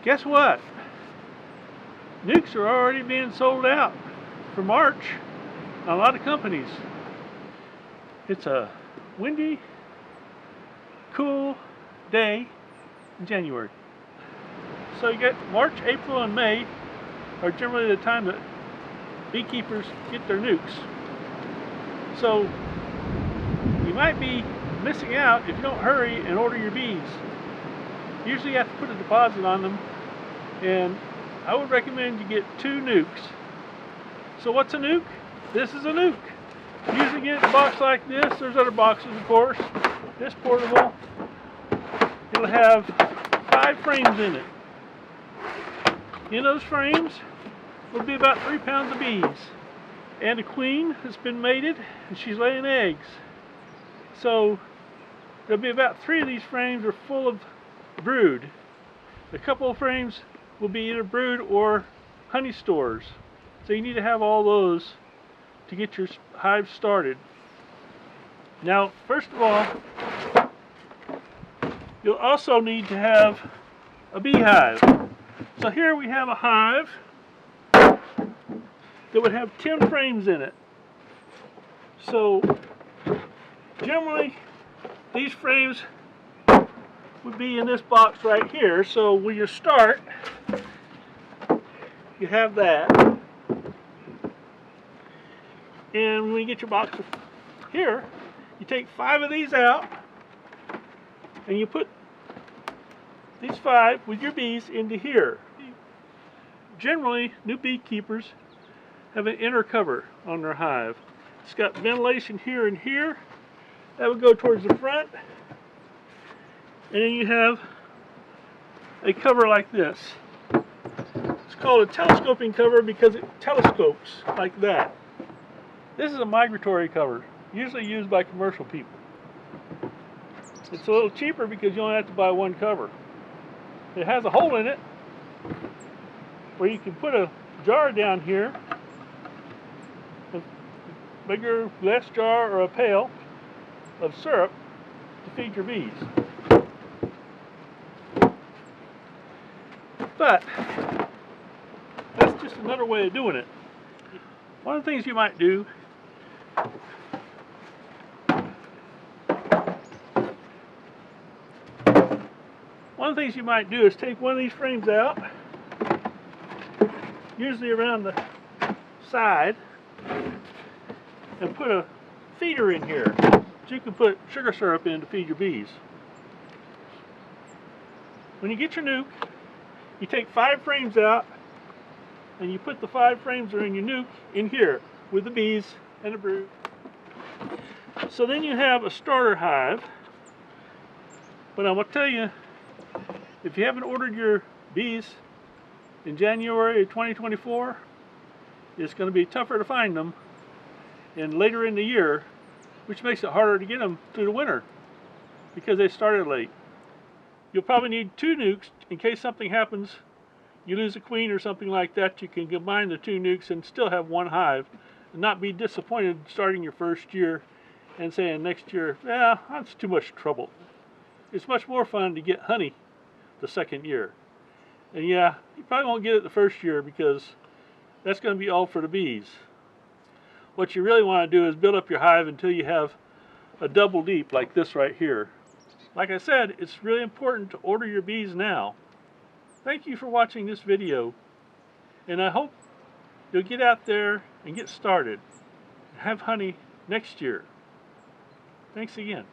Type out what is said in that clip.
Guess what? Nukes are already being sold out for March on a lot of companies. It's a windy, cool day in January. So you get March, April, and May are generally the time that beekeepers get their nukes. So you might be missing out if you don't hurry and order your bees. Usually you have to put a deposit on them, and I would recommend you get 2 nukes. So what's a nuke? This is a nuke. You usually get a box like this. There's other boxes, of course. This portable, it'll have 5 frames in it. In those frames will be about 3 pounds of bees, and a queen has been mated and she's laying eggs. So there'll be about 3 of these frames are full of brood. A couple of frames will be either brood or honey stores. So you need to have all those to get your hive started. Now, first of all, you'll also need to have a beehive. So here we have a hive that would have 10 frames in it. So generally these frames would be in this box right here. So when you start, you have that. And when you get your box here, you take 5 of these out and you put these 5 with your bees into here. Generally, new beekeepers have an inner cover on their hive. It's got ventilation here and here. That would go towards the front. And then you have a cover like this. It's called a telescoping cover because it telescopes like that. This is a migratory cover, usually used by commercial people. It's a little cheaper because you only have to buy 1 cover. It has a hole in it where you can put a jar down here, a bigger glass jar or a pail of syrup to feed your bees. But that's just another way of doing it. One of the things you might do is take one of these frames out, usually around the side, and put a feeder in here so you can put sugar syrup in to feed your bees. When you get your nuke, you take 5 frames out and you put the 5 frames that are in your nuke in here with the bees and the brood. So then you have a starter hive. But I'm going to tell you, if you haven't ordered your bees in January of 2024, it's going to be tougher to find them and later in the year, which makes it harder to get them through the winter because they started late. You'll probably need 2 nukes in case something happens, you lose a queen or something like that. You can combine the 2 nukes and still have 1 hive and not be disappointed starting your first year and saying next year, yeah, that's too much trouble. It's much more fun to get honey the second year. And yeah, you probably won't get it the first year because that's going to be all for the bees. What you really want to do is build up your hive until you have a double deep like this right here. Like I said, it's really important to order your bees now. Thank you for watching this video, and I hope you'll get out there and get started and have honey next year. Thanks again.